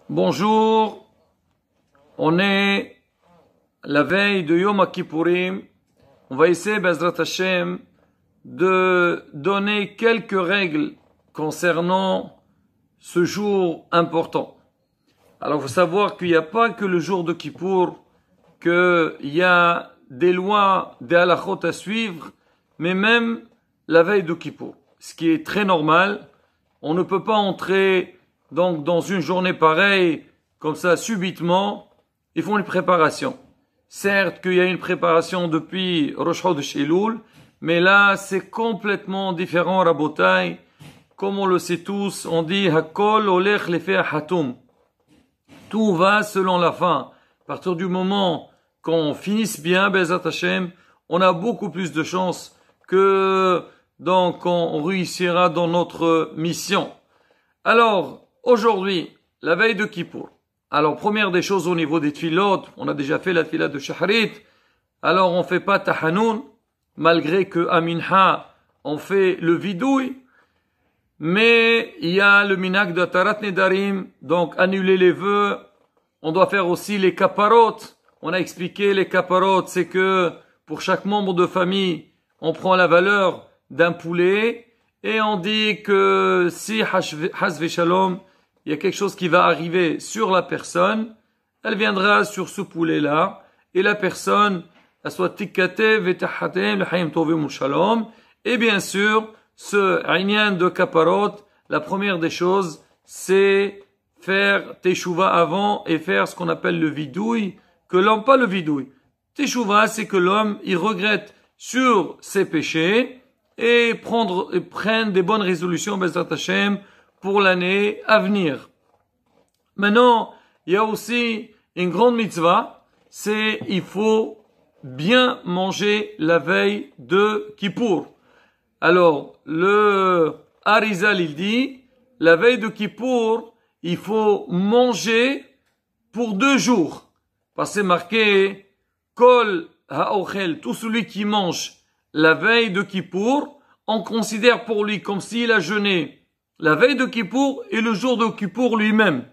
Bonjour, on est la veille de Yom Kippourim. On va essayer, Bezrat Hashem, de donner quelques règles concernant ce jour important. Alors, il faut savoir qu'il n'y a pas que le jour de Kippour, qu'il y a des lois, des halachot à suivre, mais même la veille de Kippour. Ce qui est très normal. On ne peut pas entrer donc dans une journée pareille, comme ça, subitement. Ils font une préparation. Certes qu'il y a une préparation depuis Rosh Chodesh Elul, mais là, c'est complètement différent, Rabotai. Comme on le sait tous, on dit Hakol olech lefei hatum. Tout va selon la fin. À partir du moment qu'on finisse bien, Bezat Hashem, on a beaucoup plus de chances que donc on réussira dans notre mission. Alors, aujourd'hui, la veille de Kippour. Alors, première des choses au niveau des tfilot, on a déjà fait la tfila de Shaharit. Alors, on fait pas Tahanoun, malgré que à Minha, on fait le vidouille. Mais il y a le minak de Tarat Nedarim, donc annuler les vœux. On doit faire aussi les kaparot. On a expliqué les kaparot, c'est que pour chaque membre de famille, on prend la valeur d'un poulet et on dit que si Hasve Shalom, il y a quelque chose qui va arriver sur la personne, elle viendra sur ce poulet-là et la personne, elle soit tikkate vetahatem l'chaim tovim shalom. Et bien sûr, ce inyan de kaparot, la première des choses, c'est faire teshuva avant et faire ce qu'on appelle le vidouille, que l'homme, pas le vidouille. Teshuva, c'est que l'homme, il regrette sur ses péchés et prenne des bonnes résolutions, Bezrat Hashem, pour l'année à venir. Maintenant, il y a aussi une grande mitzvah, c'est il faut bien manger la veille de Kippour. Alors, le Arizal, il dit, la veille de Kippour, il faut manger pour 2 jours. Parce que c'est marqué, Kol ha'ochel, tout celui qui mange la veille de Kippour, on considère pour lui comme s'il a jeûné la veille de Kippour et le jour de Kippour lui-même.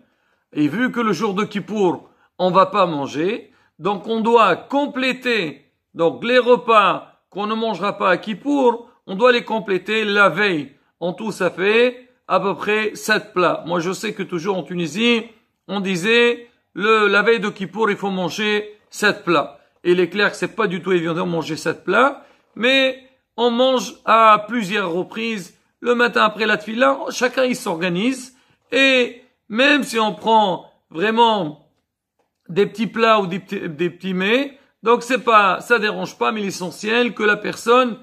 Et vu que le jour de Kippour, on va pas manger, donc on doit compléter, donc les repas qu'on ne mangera pas à Kippour, on doit les compléter la veille. En tout, ça fait à peu près 7 plats. Moi, je sais que toujours en Tunisie, on disait, la veille de Kippour, il faut manger 7 plats. Et il est clair que c'est pas du tout évident de manger 7 plats, mais on mange à plusieurs reprises. Le matin après la tfila, chacun il s'organise. Et même si on prend vraiment des petits plats ou des petits mets, donc ça dérange pas, mais l'essentiel que la personne,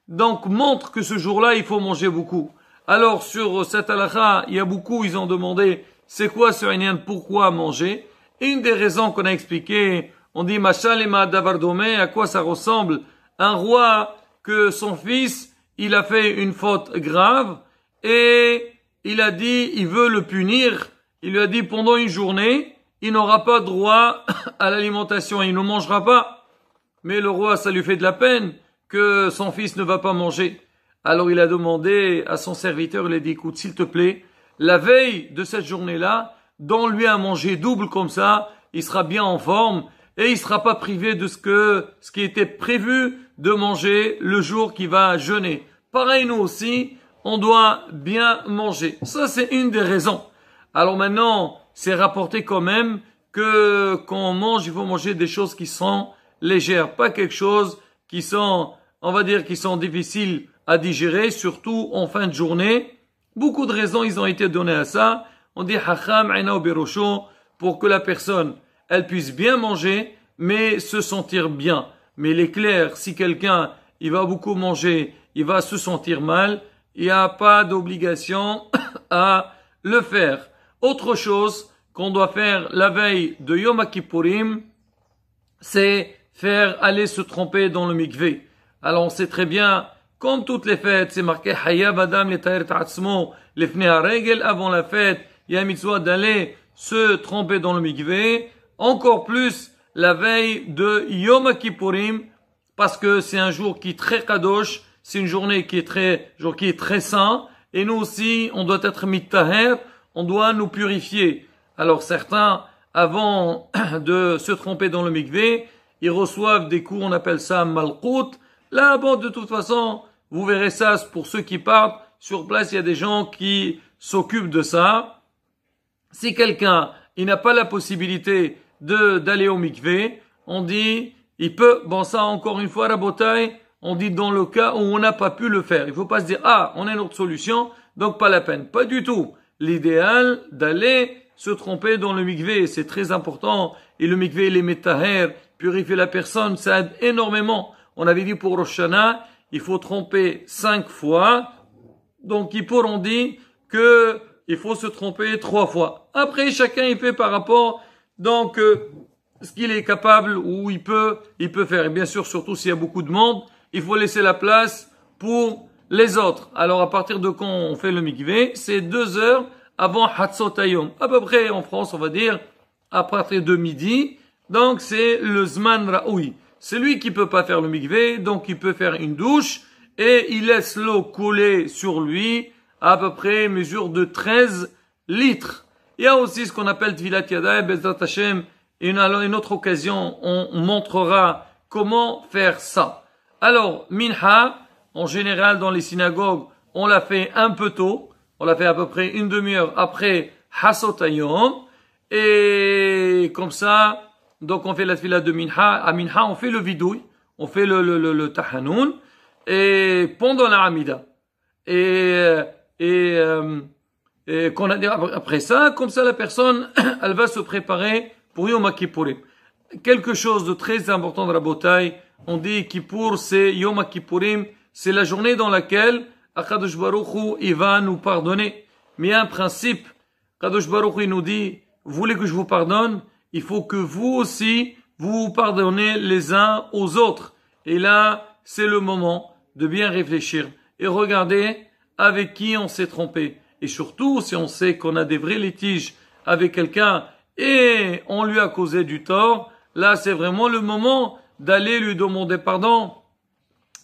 donc, montre que ce jour-là, il faut manger beaucoup. Alors, sur cette halakha, il y a beaucoup, ils ont demandé, c'est quoi ce inyan, pourquoi manger? Et une des raisons qu'on a expliqué, on dit, Mashal ema davar domé, à quoi ça ressemble? Un roi que son fils, il a fait une faute grave, et il a dit, il veut le punir. Il lui a dit, pendant une journée, il n'aura pas droit à l'alimentation, il ne mangera pas. Mais le roi, ça lui fait de la peine que son fils ne va pas manger. Alors il a demandé à son serviteur, il a dit, écoute, s'il te plaît, la veille de cette journée-là, donne-lui à manger double comme ça, il sera bien en forme et il sera pas privé de ce qui était prévu de manger le jour qu'il va jeûner. Pareil, nous aussi, on doit bien manger. Ça, c'est une des raisons. Alors maintenant, c'est rapporté quand même que quand on mange, il faut manger des choses qui sont légères, pas quelque chose qui sont, on va dire, qui sont difficiles à digérer, surtout en fin de journée. Beaucoup de raisons, ils ont été données à ça. On dit, hacham aina berosho, pour que la personne, elle puisse bien manger, mais se sentir bien. Mais il est clair, si quelqu'un, il va beaucoup manger, il va se sentir mal, il n'y a pas d'obligation à le faire. Autre chose qu'on doit faire la veille de Yom Kippourim, c'est faire aller se tromper dans le mikvé. Alors on sait très bien, comme toutes les fêtes, c'est marqué Hayab Adam l'Etaher Ta'atzmo l'Efnei HaRegel, avant la fête, il y a un mitzvah d'aller se tromper dans le mikvé. Encore plus la veille de Yom Kippourim, parce que c'est un jour qui est très kadosh, c'est une journée qui est très saint, et nous aussi, on doit être mittaher, on doit nous purifier. Alors certains, avant de se tromper dans le mikvé, ils reçoivent des coups, on appelle ça malkout. Là, bon, de toute façon, vous verrez ça pour ceux qui partent. Sur place, il y a des gens qui s'occupent de ça. Si quelqu'un, il n'a pas la possibilité d'aller au mikvé, on dit, il peut, bon ça encore une fois, Rabotai, on dit dans le cas où on n'a pas pu le faire. Il faut pas se dire, ah, on a une autre solution, donc pas la peine. Pas du tout. L'idéal d'aller se tromper dans le mikvé, c'est très important. Et le mikvé, il est métaher, purifier la personne, ça aide énormément. On avait dit pour Rosh Hashanah, il faut tromper 5 fois. Donc, Kippour, on dit que il faut se tromper 3 fois. Après, chacun, il fait par rapport, donc, ce qu'il est capable ou il peut faire. Et bien sûr, surtout s'il y a beaucoup de monde, il faut laisser la place pour les autres. Alors, à partir de quand on fait le mikvé, c'est 2 heures avant Hatzot Hayom. À peu près, en France, on va dire, à partir de midi. Donc, c'est le Zman Raoui. Celui qui peut pas faire le mikvé, donc il peut faire une douche et il laisse l'eau couler sur lui à peu près mesure de 13 litres. Il y a aussi ce qu'on appelle Tvilat Yadayim, Bezrat Hashem. Une autre occasion, on montrera comment faire ça. Alors, Minha, en général dans les synagogues, on l'a fait un peu tôt. On l'a fait à peu près une demi-heure après Hatzot Hayom. Et comme ça, donc on fait la tefila de Minha. À Minha, on fait le vidouille, on fait le tahanoun. Et pendant la Hamida. Et qu'on a dit après ça, comme ça la personne, elle va se préparer pour Yom Kippourim. Quelque chose de très important de la bataille, on dit Kippour, c'est Yom Kippourim, c'est la journée dans laquelle Akadosh Baruch Hu, il va nous pardonner. Mais il y a un principe, Akadosh Baruch Hu, il nous dit, vous voulez que je vous pardonne? Il faut que vous aussi, vous pardonnez les uns aux autres. Et là, c'est le moment de bien réfléchir et regarder avec qui on s'est trompé. Et surtout, si on sait qu'on a des vrais litiges avec quelqu'un et on lui a causé du tort, là, c'est vraiment le moment d'aller lui demander pardon.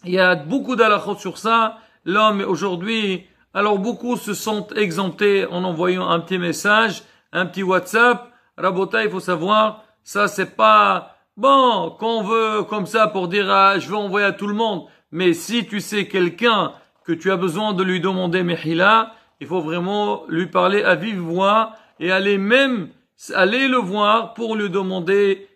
Il y a beaucoup d'halachot sur ça. L'homme, aujourd'hui, alors beaucoup se sont exemptés en envoyant un petit message, un petit WhatsApp. Rabota, il faut savoir, ça c'est pas bon qu'on veut comme ça pour dire ah, je veux envoyer à tout le monde. Mais si tu sais quelqu'un que tu as besoin de lui demander mehila, il faut vraiment lui parler à vive voix et aller le voir pour lui demander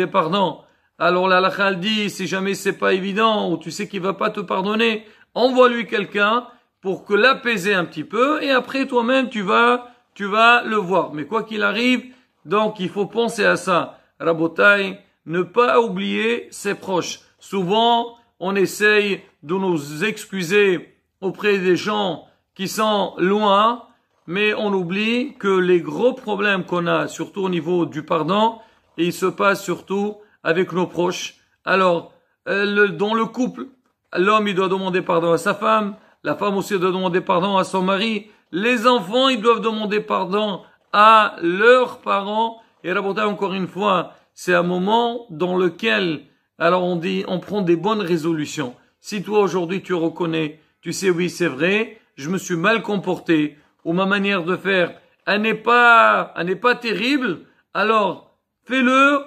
pardon. Alors la halakha dit, si jamais c'est pas évident ou tu sais qu'il va pas te pardonner, envoie-lui quelqu'un pour que l'apaiser un petit peu et après toi-même tu vas le voir. Mais quoi qu'il arrive, donc il faut penser à ça. Rabotai, ne pas oublier ses proches. Souvent, on essaye de nous excuser auprès des gens qui sont loin, mais on oublie que les gros problèmes qu'on a, surtout au niveau du pardon, ils se passent surtout avec nos proches. Alors, dans le couple, l'homme, il doit demander pardon à sa femme, la femme aussi doit demander pardon à son mari, les enfants, ils doivent demander pardon à leurs parents. Et raconter encore une fois, c'est un moment dans lequel, alors on prend des bonnes résolutions. Si toi aujourd'hui tu reconnais, tu sais oui c'est vrai, je me suis mal comporté, ou ma manière de faire, elle n'est pas terrible, alors fais-le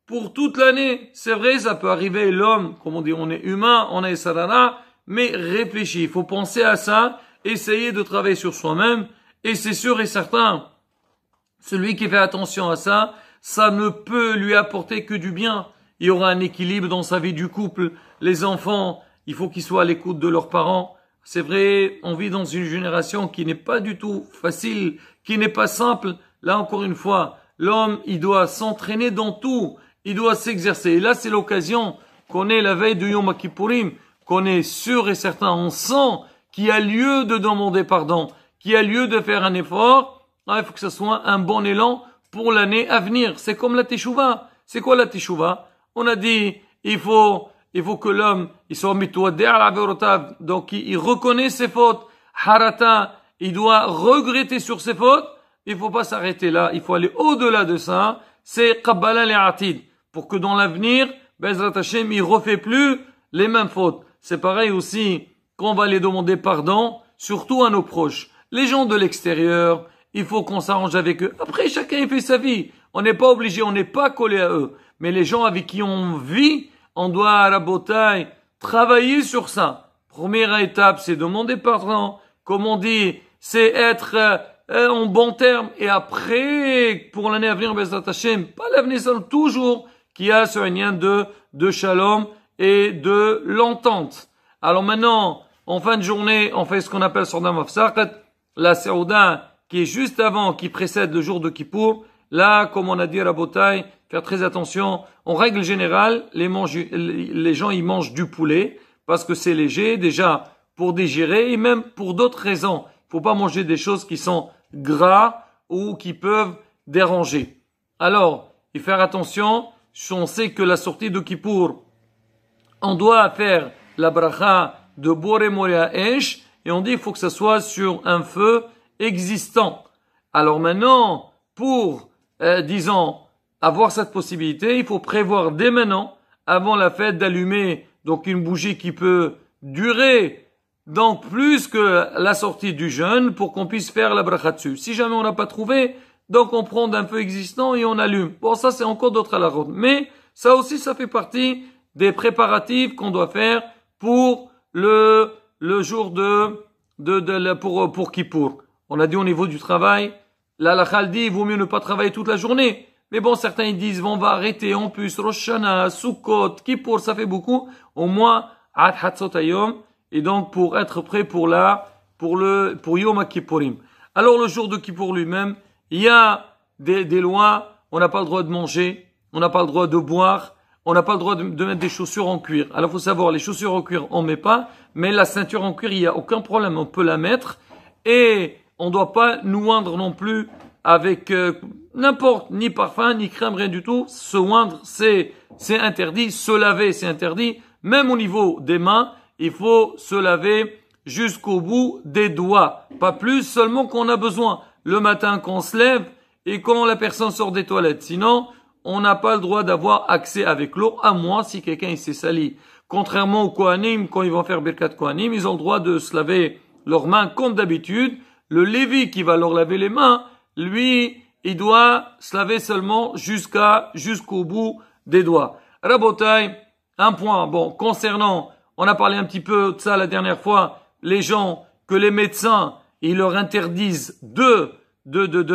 pour toute l'année. C'est vrai, ça peut arriver, l'homme, comme on dit, on est humain, on est sarana, mais réfléchis, il faut penser à ça, essayer de travailler sur soi-même, et c'est sûr et certain, celui qui fait attention à ça, ça ne peut lui apporter que du bien. Il y aura un équilibre dans sa vie du couple. Les enfants, il faut qu'ils soient à l'écoute de leurs parents. C'est vrai, on vit dans une génération qui n'est pas du tout facile, qui n'est pas simple. Là, encore une fois, l'homme, il doit s'entraîner dans tout. Il doit s'exercer. Et là, c'est l'occasion qu'on est la veille de Yom Kippourim, qu'on est sûr et certain, on sent qu'il y a lieu de demander pardon, qu'il y a lieu de faire un effort. Ah, il faut que ce soit un bon élan pour l'année à venir. C'est comme la teshuva. C'est quoi la teshuva? On a dit, il faut que l'homme, il soit mitouadé à la verotav. Donc, il reconnaît ses fautes. Harata, il doit regretter sur ses fautes. Il faut pas s'arrêter là. Il faut aller au-delà de ça. C'est Kabbalah le'atid. Pour que dans l'avenir, Bezrat Hashem, il refait plus les mêmes fautes. C'est pareil aussi, quand on va les demander pardon, surtout à nos proches. Les gens de l'extérieur, il faut qu'on s'arrange avec eux. Après, chacun il fait sa vie. On n'est pas obligé, on n'est pas collé à eux. Mais les gens avec qui on vit, on doit, à la bataille, travailler sur ça. Première étape, c'est demander pardon. Comme on dit, c'est être en bon terme. Et après, pour l'année à venir, Bezrat Hashem, pas l'avenir seul, toujours, qu'il y a ce lien de shalom et de l'entente. Alors maintenant, en fin de journée, on fait ce qu'on appelle Sordam Afsaqat, la Saouda, qui est juste avant, qui précède le jour de Kippour. Là, comme on a dit à Rabotai, faire très attention. En règle générale, les gens, ils mangent du poulet, parce que c'est léger, déjà, pour digérer, et même pour d'autres raisons. Il faut pas manger des choses qui sont gras, ou qui peuvent déranger. Alors, il faut faire attention. On sait que la sortie de Kippour, on doit faire la bracha de Boré Moria Esh, et on dit il faut que ça soit sur un feu existant. Alors maintenant, pour, disons, avoir cette possibilité, il faut prévoir dès maintenant, avant la fête, d'allumer donc une bougie qui peut durer donc plus que la sortie du jeûne pour qu'on puisse faire la bracha dessus. Si jamais on n'a pas trouvé, donc on prend d'un feu existant et on allume. Bon, ça c'est encore d'autres halakhot. Mais ça aussi, ça fait partie des préparatifs qu'on doit faire pour le jour pour Kippour. On a dit au niveau du travail, l'halakha dit, il vaut mieux ne pas travailler toute la journée. Mais bon, certains ils disent, on va arrêter en plus, Rosh Hashanah, Sukkot, Kippour, ça fait beaucoup. Au moins, Ad Hatzot Hayom. Et donc, pour être prêt pour Yom Kippourim. Alors, le jour de Kippour lui-même, il y a des lois. On n'a pas le droit de manger. On n'a pas le droit de boire. On n'a pas le droit de mettre des chaussures en cuir. Alors, faut savoir, les chaussures en cuir, on met pas. Mais la ceinture en cuir, il n'y a aucun problème. On peut la mettre. Et on ne doit pas nous oindre non plus avec n'importe, ni parfum, ni crème, rien du tout. Se oindre, c'est interdit. Se laver, c'est interdit. Même au niveau des mains, il faut se laver jusqu'au bout des doigts. Pas plus, seulement qu'on a besoin. Le matin qu'on se lève et quand la personne sort des toilettes. Sinon, on n'a pas le droit d'avoir accès avec l'eau, à moins si quelqu'un s'est sali. Contrairement aux Kohanim, quand ils vont faire Birkat Kohanim, ils ont le droit de se laver leurs mains comme d'habitude. Le Lévi qui va leur laver les mains, lui, il doit se laver seulement jusqu'au bout des doigts. Rabotai, un point, bon, concernant, on a parlé un petit peu de ça la dernière fois, les gens, que les médecins, ils leur interdisent de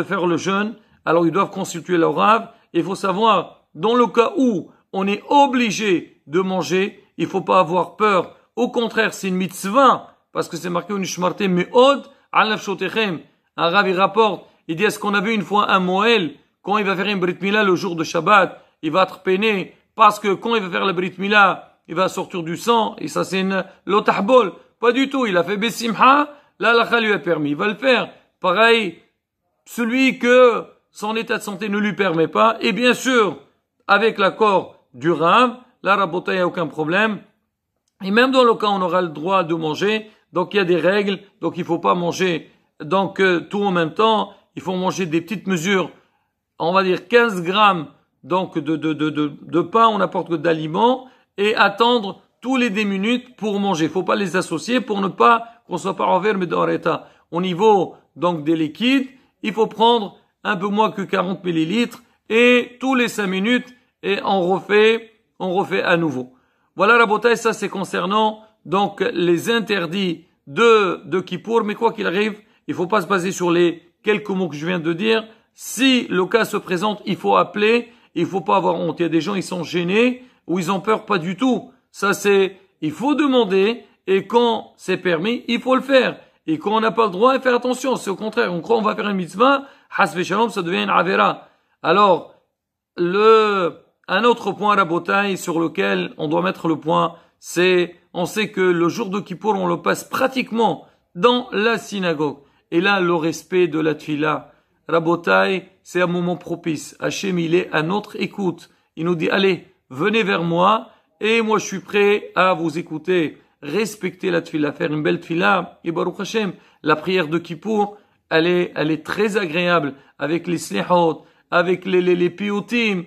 faire le jeûne, alors ils doivent consulter leur rave. Il faut savoir, dans le cas où on est obligé de manger, il faut pas avoir peur. Au contraire, c'est une mitzvah, parce que c'est marqué Unishmarte me'od al nafshotechem. Un rave, il rapporte, il dit, est-ce qu'on a vu une fois un Moël, quand il va faire une Brit Mila le jour de Shabbat, il va être peiné, parce que quand il va faire la Brit Mila, il va sortir du sang, et ça c'est une lotahbol. Pas du tout, il a fait Bessimha, là l'halakha lui a permis, il va le faire. Pareil, celui que son état de santé ne lui permet pas, et bien sûr, avec l'accord du Rav, là Rabota, il n'y a aucun problème. Et même dans le cas où on aura le droit de manger, donc il y a des règles, donc il faut pas manger donc tout en même temps, il faut manger des petites mesures, on va dire 15 grammes donc de pain ou n'importe quoi d'aliments, et attendre tous les 10 minutes pour manger. Il faut pas les associer pour ne pas qu'on soit pas envers mais dans l'état. Au niveau donc des liquides, il faut prendre un peu moins que 40 millilitres et tous les 5 minutes et on refait à nouveau. Voilà la bouteille, ça c'est concernant donc les interdits de Kippour, mais quoi qu'il arrive, il faut pas se baser sur les quelques mots que je viens de dire. Si le cas se présente, il faut appeler, il faut pas avoir honte. Il y a des gens, ils sont gênés ou ils ont peur, pas du tout. Ça il faut demander et quand c'est permis, il faut le faire. Et quand on n'a pas le droit, il faut faire attention. C'est au contraire, on croit on va faire une mitzvah, hasve shalom, ça devient une avera. Alors, un autre point à la bataille sur lequel on doit mettre le point, c'est, on sait que le jour de Kippour, on le passe pratiquement dans la synagogue. Et là, le respect de la tfila. Rabotai, c'est un moment propice. Hachem, il est à notre écoute. Il nous dit, allez, venez vers moi, et moi je suis prêt à vous écouter. Respecter la tfila, faire une belle tfila. Et Baruch Hashem, la prière de Kippour, elle est très agréable, avec les slihot, avec les piyutim.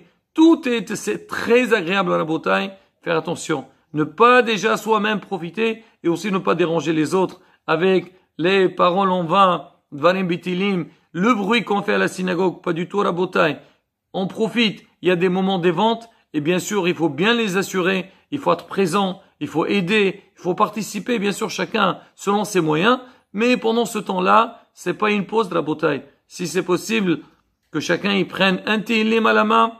C'est très agréable à la bataille. Faire attention. Ne pas déjà soi-même profiter, et aussi ne pas déranger les autres avec les paroles en vain Dvarim Bitilim, le bruit qu'on fait à la synagogue, pas du tout Rabotai. On profite, il y a des moments des ventes, et bien sûr, il faut bien les assurer, il faut être présent, il faut aider, il faut participer, bien sûr, chacun selon ses moyens, mais pendant ce temps-là, c'est pas une pause Rabotai. Si c'est possible que chacun y prenne un Tehillim à la main,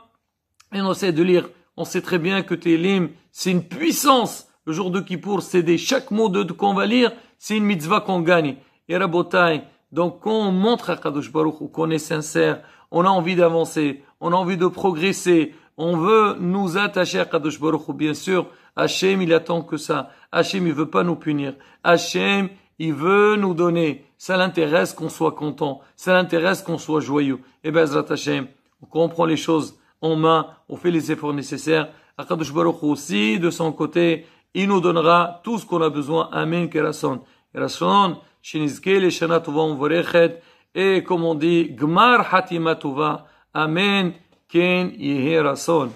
et on essaie de lire. On sait très bien que Tehillim, c'est une puissance. Le jour de Kippour, c'est chaque mot qu'on va lire, c'est une mitzvah qu'on gagne. Et Rabotai, donc quand on montre à Kadosh Baruch Hu qu'on est sincère, on a envie d'avancer, on a envie de progresser, on veut nous attacher à Kadosh Baruch Hu, bien sûr. Hachem, il attend que ça. Hachem, il veut pas nous punir. Hachem, il veut nous donner. Ça l'intéresse qu'on soit content. Ça l'intéresse qu'on soit joyeux. Et Bezrat Hachem, on comprend les choses en main, on fait les efforts nécessaires. Akadosh Baruch Hu aussi, de son côté, il nous donnera tout ce qu'on a besoin. Amen, Kerason. Kerason, Shinizke, le Shana Tova, Mvorechet. Et comme on dit, Gmar Hatima Tova. Amen, Ken Yehi Rason.